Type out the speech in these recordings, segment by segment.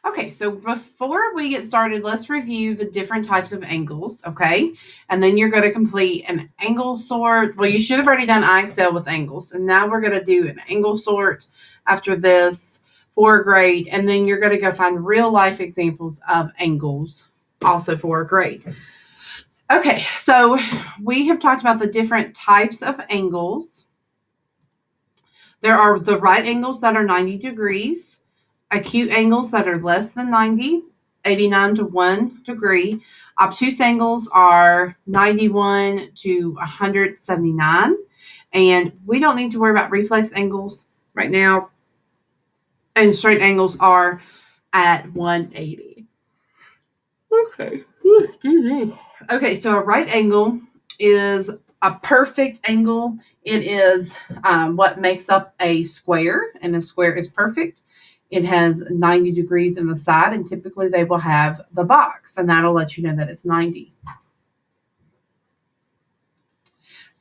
Okay, so before we get started, let's review the different types of angles, okay? And then you're going to complete an angle sort. Well, you should have already done IXL with angles, and now we're going to do an angle sort after this for a grade, and then you're going to go find real life examples of angles also for a grade. Okay, so we have talked about the different types of angles. There are the right angles that are 90 degrees, acute angles that are less than 90, 89 to 1 degree. Obtuse angles are 91 to 179. And we don't need to worry about reflex angles right now. And straight angles are at 180. Okay. Okay, so a right angle is a perfect angle. It is what makes up a square, and a square is perfect. It has 90 degrees in the side, and typically they will have the box, and that'll let you know that it's 90.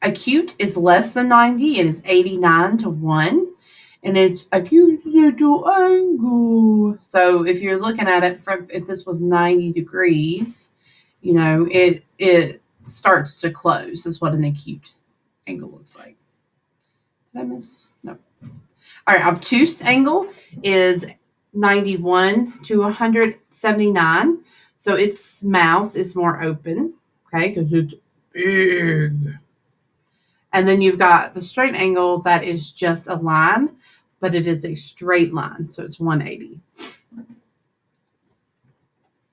Acute is less than 90. It is 89 to 1, and it's acute little angle. So if you're looking at it from, if this was 90 degrees, you know, it starts to close is what an acute angle looks like. Did I miss? No. All right, obtuse angle is 91 to 179. So its mouth is more open, okay, because it's big. And then you've got the straight angle that is just a line, but it is a straight line, so it's 180.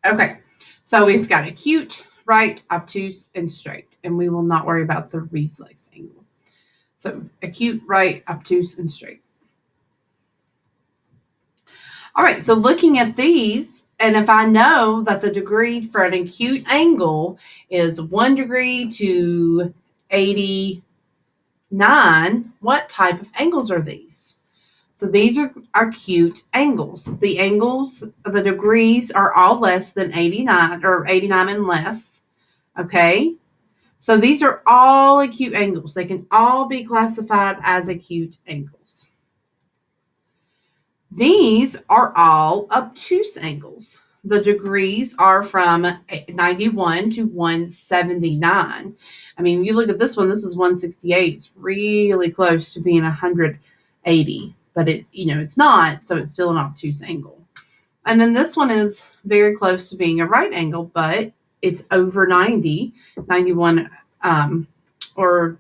Okay, so we've got acute, right, obtuse, and straight, and we will not worry about the reflex angle. So acute, right, obtuse, and straight. All right, so looking at these, and if I know that the degree for an acute angle is 1 degree to 89, what type of angles are these? So these are acute angles. The angles, the degrees are all less than 89 or 89 and less. Okay. So these are all acute angles. They can all be classified as acute angles. These are all obtuse angles. The degrees are from 91 to 179. I mean, you look at this one, this is 168. It's really close to being 180, but it's not, so it's still an obtuse angle. And then this one is very close to being a right angle, but it's over 90, 91, or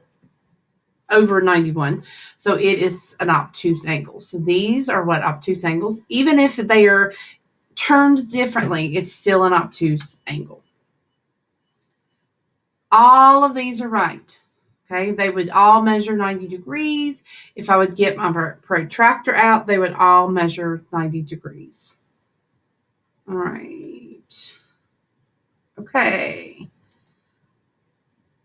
over 91. So it is an obtuse angle. So these are what obtuse angles, even if they are turned differently, it's still an obtuse angle. All of these are right. Okay, they would all measure 90 degrees. If I would get my protractor out, they would all measure 90 degrees. All right. Okay.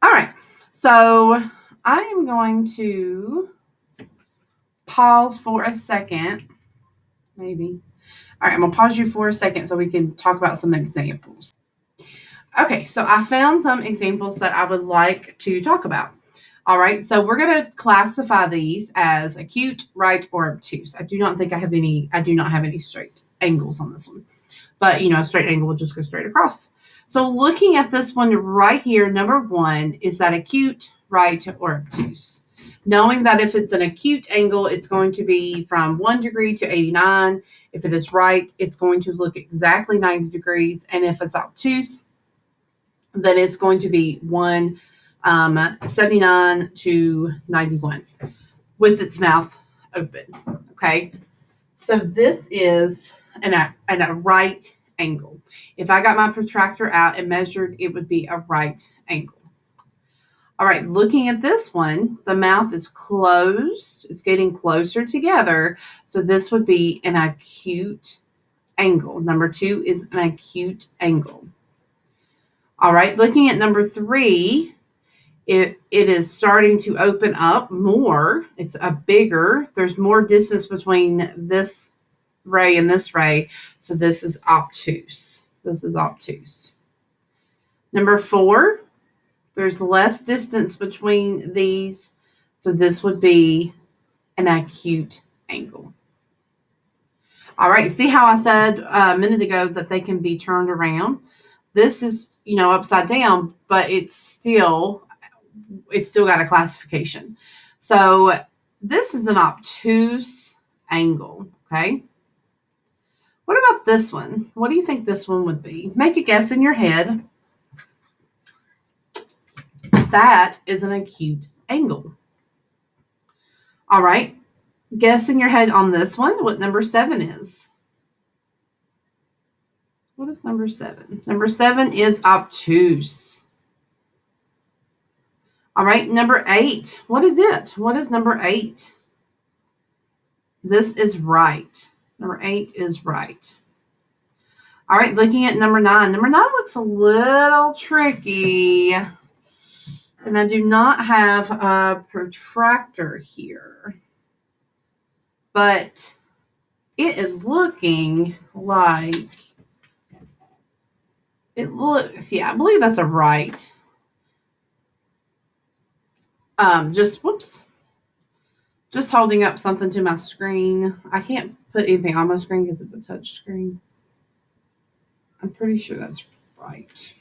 All right. So I am going to pause for a second, maybe. All right, I'm going to pause you for a second so we can talk about some examples. Okay, so I found some examples that I would like to talk about. All right, so we're going to classify these as acute, right, or obtuse. I do not have any straight angles on this one. But, a straight angle will just go straight across. So looking at this one right here, number 1, is that acute, right, or obtuse? Knowing that if it's an acute angle, it's going to be from 1 degree to 89. If it is right, it's going to look exactly 90 degrees. And if it's obtuse, then it's going to be 179 to 91 with its mouth open. Okay, so this is a right angle. If I got my protractor out and measured, it would be a right angle. All right, looking at this one, the mouth is closed. It's getting closer together. So this would be an acute angle. Number 2 is an acute angle. All right, looking at number 3, it is starting to open up more. It's there's more distance between this ray and this ray. So this is obtuse. Number 4, there's less distance between these. So this would be an acute angle. All right. See how I said a minute ago that they can be turned around? This is, upside down, but it's still got a classification. So this is an obtuse angle. Okay. What about this one? What do you think this one would be? Make a guess in your head. That is an acute angle. All right. Guess in your head on this one what number 7 is. What is number 7? Number 7 is obtuse. All right, number 8. What is it? What is number 8? This is right. Number 8 is right. All right, looking at number 9. Number 9 looks a little tricky. And I do not have a protractor here. But it is looking like it looks, I believe that's a right. Just holding up something to my screen. I can't put anything on my screen because it's a touch screen. I'm pretty sure that's right.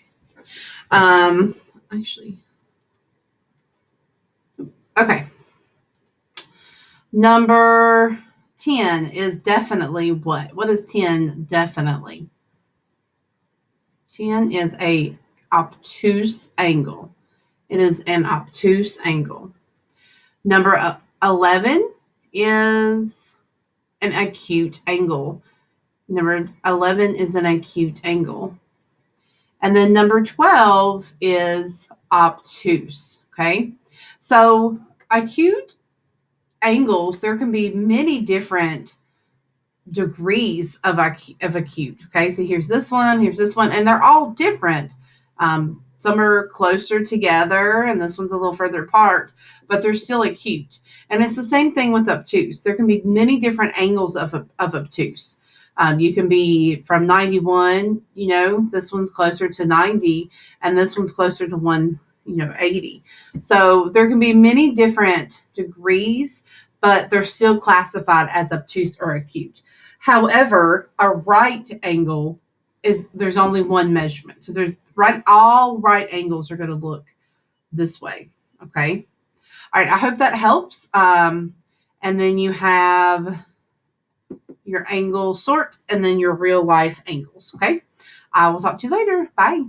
Actually. Okay. Number 10 is definitely what? What is 10 definitely? 10 is a obtuse angle. It is an obtuse angle. Number 11 is an acute angle. Number 11 is an acute angle. And then number 12 is obtuse. Okay. So acute angles, there can be many different degrees of acute. Okay. So here's this one, and they're all different. Some are closer together and this one's a little further apart, but they're still acute. And it's the same thing with obtuse. There can be many different angles of obtuse. You can be from 91, this one's closer to 90 and this one's closer to 180. So there can be many different degrees, but they're still classified as obtuse or acute. However, a right angle there's only one measurement. So all right angles are going to look this way. Okay. All right. I hope that helps. And then you have your angle sort and then your real life angles. Okay. I will talk to you later. Bye.